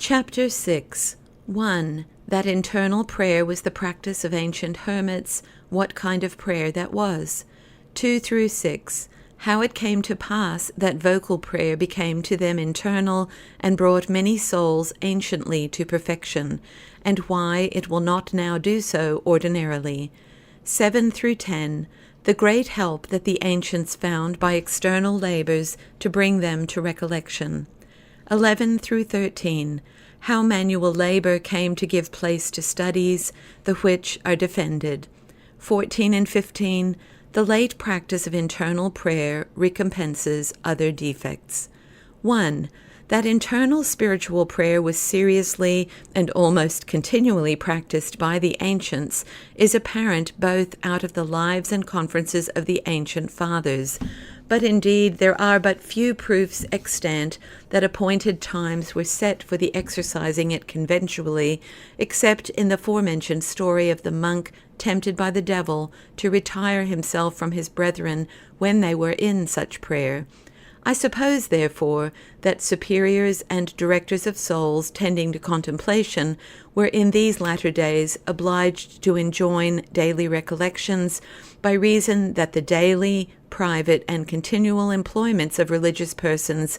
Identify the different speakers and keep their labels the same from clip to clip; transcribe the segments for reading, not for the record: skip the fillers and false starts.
Speaker 1: Chapter 6. 1. That internal prayer was the practice of ancient hermits, what kind of prayer that was. 2 through 6. How it came to pass that vocal prayer became to them internal and brought many souls anciently to perfection, and why it will not now do so ordinarily. 7 through 10. The great help that the ancients found by external labors to bring them to recollection. 11 through 13. How manual labor came to give place to studies, the which are defended. 14 and 15. The late practice of internal prayer recompenses other defects. 1. That internal spiritual prayer was seriously and almost continually practiced by the ancients is apparent both out of the lives and conferences of the ancient fathers. But indeed there are but few proofs extant that appointed times were set for the exercising it conventually, except in the forementioned story of the monk tempted by the devil to retire himself from his brethren when they were in such prayer. I suppose, therefore, that superiors and directors of souls tending to contemplation were in these latter days obliged to enjoin daily recollections, by reason that the daily, private, and continual employments of religious persons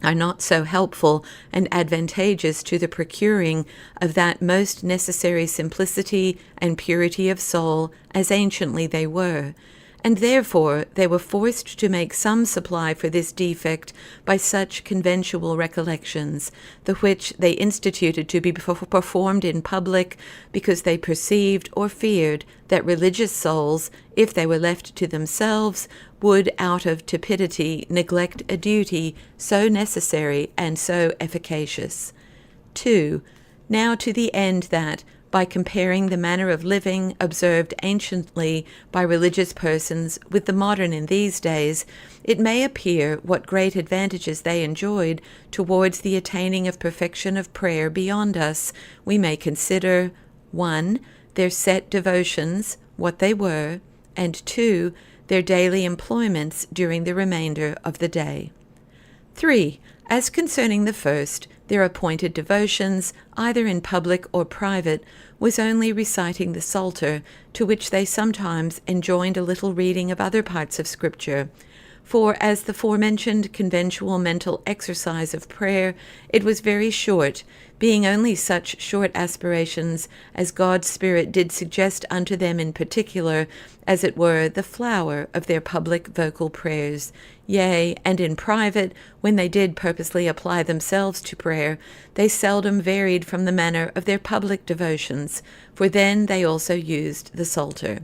Speaker 1: are not so helpful and advantageous to the procuring of that most necessary simplicity and purity of soul as anciently they were, and therefore they were forced to make some supply for this defect by such conventual recollections, the which they instituted to be performed in public, because they perceived or feared that religious souls, if they were left to themselves, would out of tepidity neglect a duty so necessary and so efficacious. 2. Now to the end that, by comparing the manner of living observed anciently by religious persons with the modern in these days, it may appear what great advantages they enjoyed towards the attaining of perfection of prayer beyond us, we may consider 1. Their set devotions, what they were, and 2. Their daily employments during the remainder of the day. 3. As concerning the first, their appointed devotions, either in public or private, was only reciting the Psalter, to which they sometimes enjoined a little reading of other parts of Scripture. For as the forementioned conventual mental exercise of prayer, it was very short, being only such short aspirations as God's Spirit did suggest unto them in particular, as it were the flower of their public vocal prayers. Yea, and in private, when they did purposely apply themselves to prayer, they seldom varied from the manner of their public devotions, for then they also used the Psalter.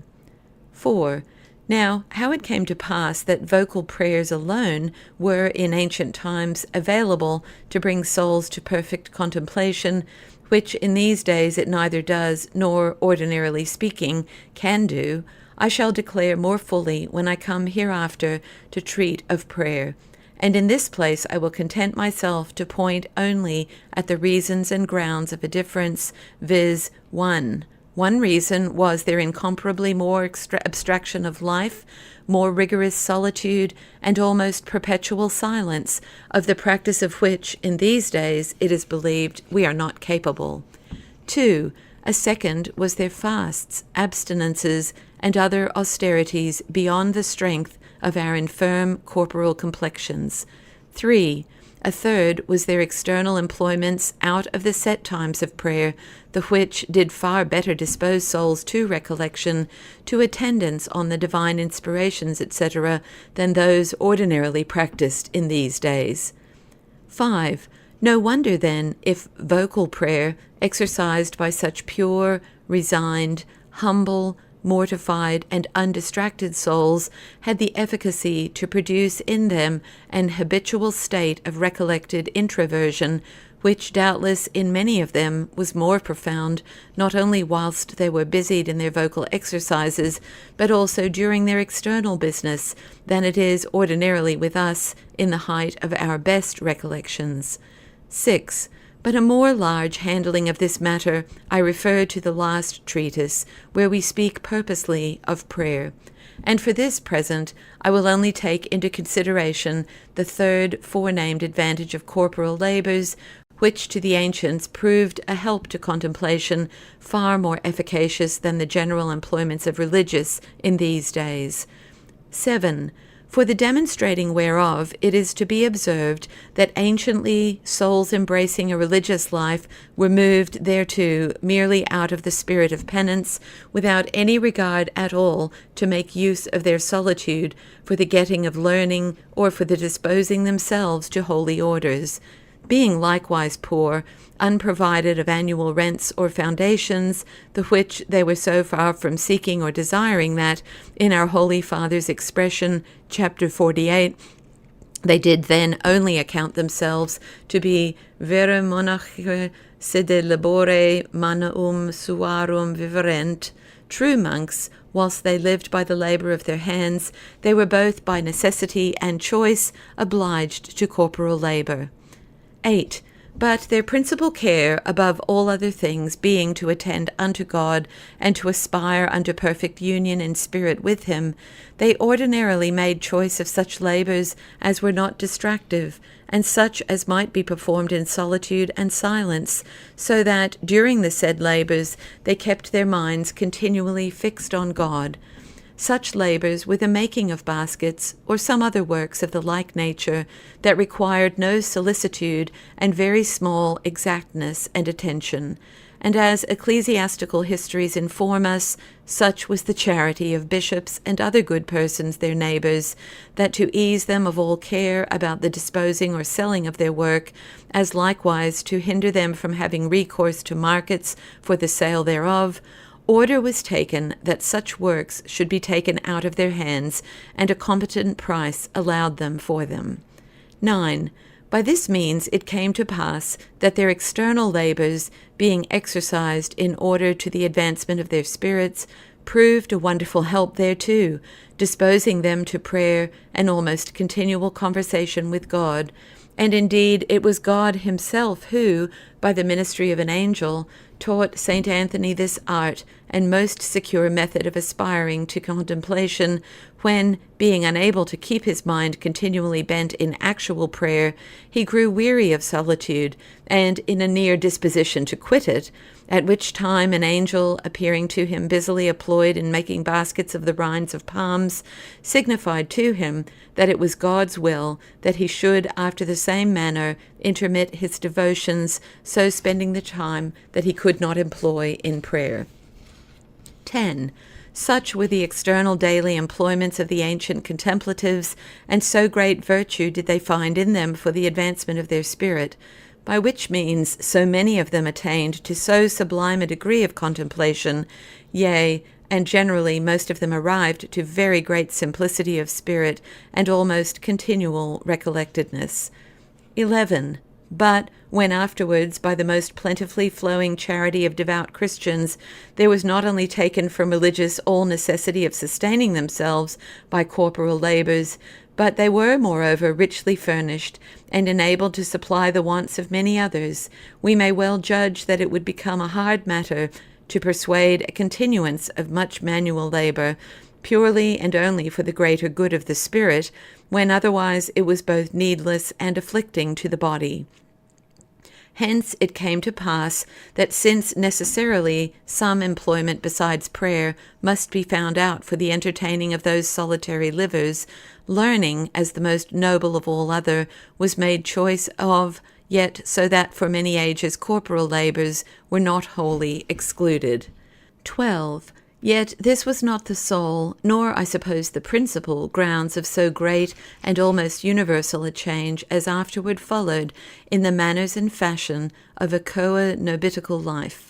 Speaker 1: 4. Now, how it came to pass that vocal prayers alone were in ancient times available to bring souls to perfect contemplation, which in these days it neither does, nor, ordinarily speaking, can do, I shall declare more fully when I come hereafter to treat of prayer. And in this place I will content myself to point only at the reasons and grounds of a difference, viz. 1. One reason was their incomparably more abstraction of life, more rigorous solitude, and almost perpetual silence, of the practice of which, in these days, it is believed we are not capable. 2. A second was their fasts, abstinences, and other austerities beyond the strength of our infirm corporal complexions. 3. A third was their external employments out of the set times of prayer, the which did far better dispose souls to recollection, to attendance on the divine inspirations, etc., than those ordinarily practiced in these days. 5. No wonder, then, if vocal prayer, exercised by such pure, resigned, humble, mortified, and undistracted souls, had the efficacy to produce in them an habitual state of recollected introversion, which doubtless in many of them was more profound, not only whilst they were busied in their vocal exercises, but also during their external business, than it is ordinarily with us in the height of our best recollections. 6. But a more large handling of this matter I refer to the last treatise, where we speak purposely of prayer. And for this present I will only take into consideration the third forenamed advantage of corporal labors, which to the ancients proved a help to contemplation far more efficacious than the general employments of religious in these days. 7. For the demonstrating whereof it is to be observed that anciently souls embracing a religious life were moved thereto merely out of the spirit of penance, without any regard at all to make use of their solitude for the getting of learning or for the disposing themselves to holy orders, being likewise poor, unprovided of annual rents or foundations, the which they were so far from seeking or desiring that, in our Holy Father's expression, chapter 48, they did then only account themselves to be vera monache sede labore manuum suarum viverent, true monks. Whilst they lived by the labour of their hands, they were both by necessity and choice obliged to corporal labour. 8. But their principal care, above all other things, being to attend unto God, and to aspire unto perfect union in spirit with him, they ordinarily made choice of such labours as were not distractive, and such as might be performed in solitude and silence, so that, during the said labours, they kept their minds continually fixed on God. Such labours were the making of baskets, or some other works of the like nature, that required no solicitude and very small exactness and attention. And as ecclesiastical histories inform us, such was the charity of bishops and other good persons their neighbours, that to ease them of all care about the disposing or selling of their work, as likewise to hinder them from having recourse to markets for the sale thereof, order was taken that such works should be taken out of their hands, and a competent price allowed them for them. 9. By this means it came to pass that their external labours, being exercised in order to the advancement of their spirits, proved a wonderful help thereto, disposing them to prayer and almost continual conversation with God. And indeed it was God himself who, by the ministry of an angel, taught St. Anthony this art and most secure method of aspiring to contemplation, when, being unable to keep his mind continually bent in actual prayer, he grew weary of solitude, and in a near disposition to quit it, at which time an angel, appearing to him busily employed in making baskets of the rinds of palms, signified to him that it was God's will that he should, after the same manner, intermit his devotions, so spending the time that he could not employ in prayer. 10. Such were the external daily employments of the ancient contemplatives, and so great virtue did they find in them for the advancement of their spirit, by which means so many of them attained to so sublime a degree of contemplation, yea, and generally most of them arrived to very great simplicity of spirit and almost continual recollectedness. 11. But when afterwards, by the most plentifully flowing charity of devout Christians, there was not only taken from religious all necessity of sustaining themselves by corporal labours, but they were, moreover, richly furnished, and enabled to supply the wants of many others, we may well judge that it would become a hard matter to persuade a continuance of much manual labour, purely and only for the greater good of the spirit, when otherwise it was both needless and afflicting to the body. Hence it came to pass that since necessarily some employment besides prayer must be found out for the entertaining of those solitary livers, learning, as the most noble of all other, was made choice of, yet so that for many ages corporal labours were not wholly excluded. 12. Yet this was not the sole, nor I suppose the principal, grounds of so great and almost universal a change as afterward followed in the manners and fashion of a coenobitical life.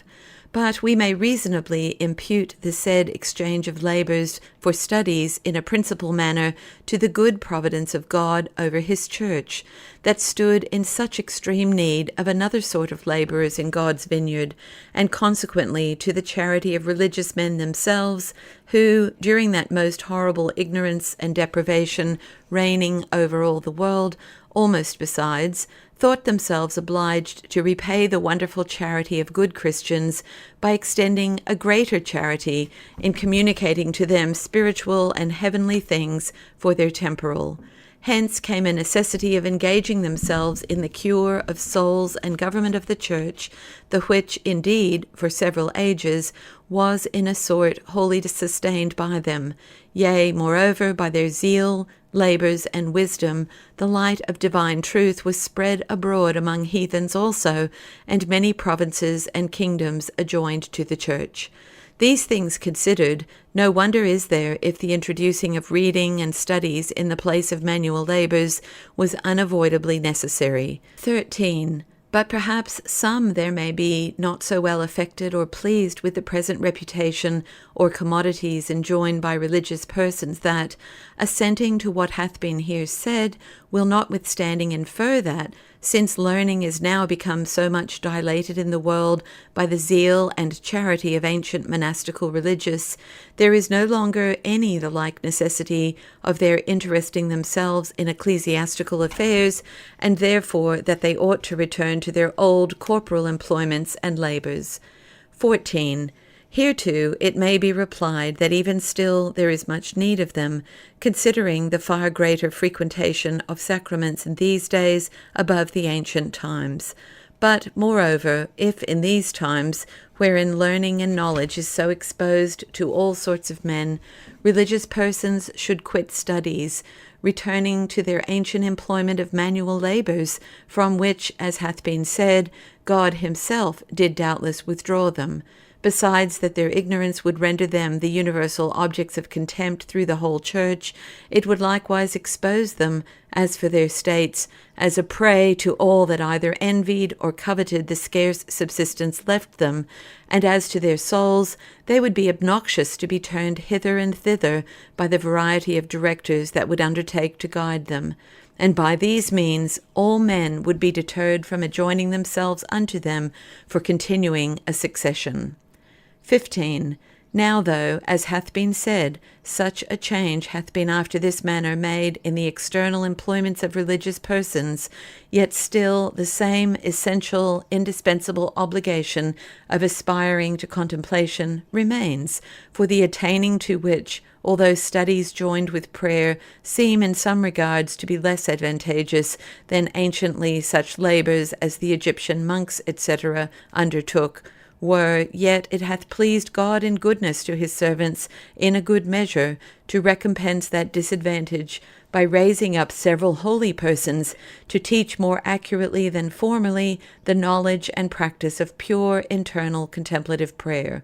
Speaker 1: But we may reasonably impute the said exchange of labours for studies in a principal manner to the good providence of God over his church, that stood in such extreme need of another sort of labourers in God's vineyard, and consequently to the charity of religious men themselves, who, during that most horrible ignorance and deprivation reigning over all the world, almost besides, thought themselves obliged to repay the wonderful charity of good Christians by extending a greater charity in communicating to them spiritual and heavenly things for their temporal. Hence came a necessity of engaging themselves in the cure of souls and government of the Church, the which, indeed, for several ages, was in a sort wholly sustained by them. Yea, moreover, by their zeal, labours, and wisdom, the light of divine truth was spread abroad among heathens also, and many provinces and kingdoms adjoined to the Church. These things considered, no wonder is there if the introducing of reading and studies in the place of manual labours was unavoidably necessary. 13. But perhaps some there may be not so well affected or pleased with the present reputation or commodities enjoined by religious persons that, assenting to what hath been here said, will notwithstanding infer that, since learning is now become so much dilated in the world by the zeal and charity of ancient monastical religious, there is no longer any the like necessity of their interesting themselves in ecclesiastical affairs, and therefore that they ought to return to their old corporal employments and labours. 14. Hereto it may be replied that even still there is much need of them, considering the far greater frequentation of sacraments in these days above the ancient times. But, moreover, if in these times, wherein learning and knowledge is so exposed to all sorts of men, religious persons should quit studies, returning to their ancient employment of manual labours, from which, as hath been said, God himself did doubtless withdraw them, besides that their ignorance would render them the universal objects of contempt through the whole Church, it would likewise expose them, as for their states, as a prey to all that either envied or coveted the scarce subsistence left them, and as to their souls, they would be obnoxious to be turned hither and thither by the variety of directors that would undertake to guide them. And by these means all men would be deterred from adjoining themselves unto them for continuing a succession. 15. Now though, as hath been said, such a change hath been after this manner made in the external employments of religious persons, yet still the same essential, indispensable obligation of aspiring to contemplation remains, for the attaining to which, although studies joined with prayer seem in some regards to be less advantageous than anciently such labours as the Egyptian monks, etc., undertook, were, yet it hath pleased God in goodness to his servants in a good measure to recompense that disadvantage by raising up several holy persons to teach more accurately than formerly the knowledge and practice of pure internal contemplative prayer.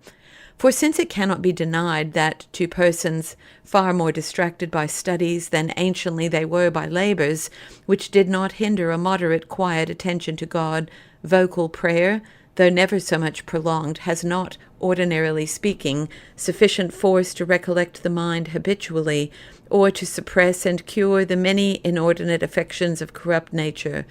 Speaker 1: For since it cannot be denied that to persons far more distracted by studies than anciently they were by labours, which did not hinder a moderate quiet attention to God, vocal prayer, though never so much prolonged, has not, ordinarily speaking, sufficient force to recollect the mind habitually, or to suppress and cure the many inordinate affections of corrupt nature.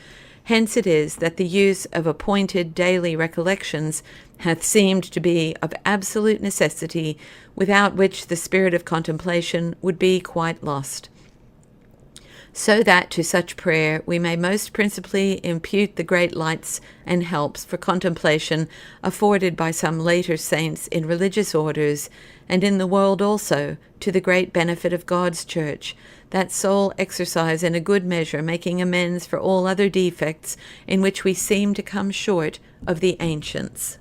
Speaker 1: Hence it is that the use of appointed daily recollections hath seemed to be of absolute necessity, without which the spirit of contemplation would be quite lost. So that to such prayer we may most principally impute the great lights and helps for contemplation afforded by some later saints in religious orders, and in the world also, to the great benefit of God's Church, that sole exercise in a good measure making amends for all other defects in which we seem to come short of the ancients.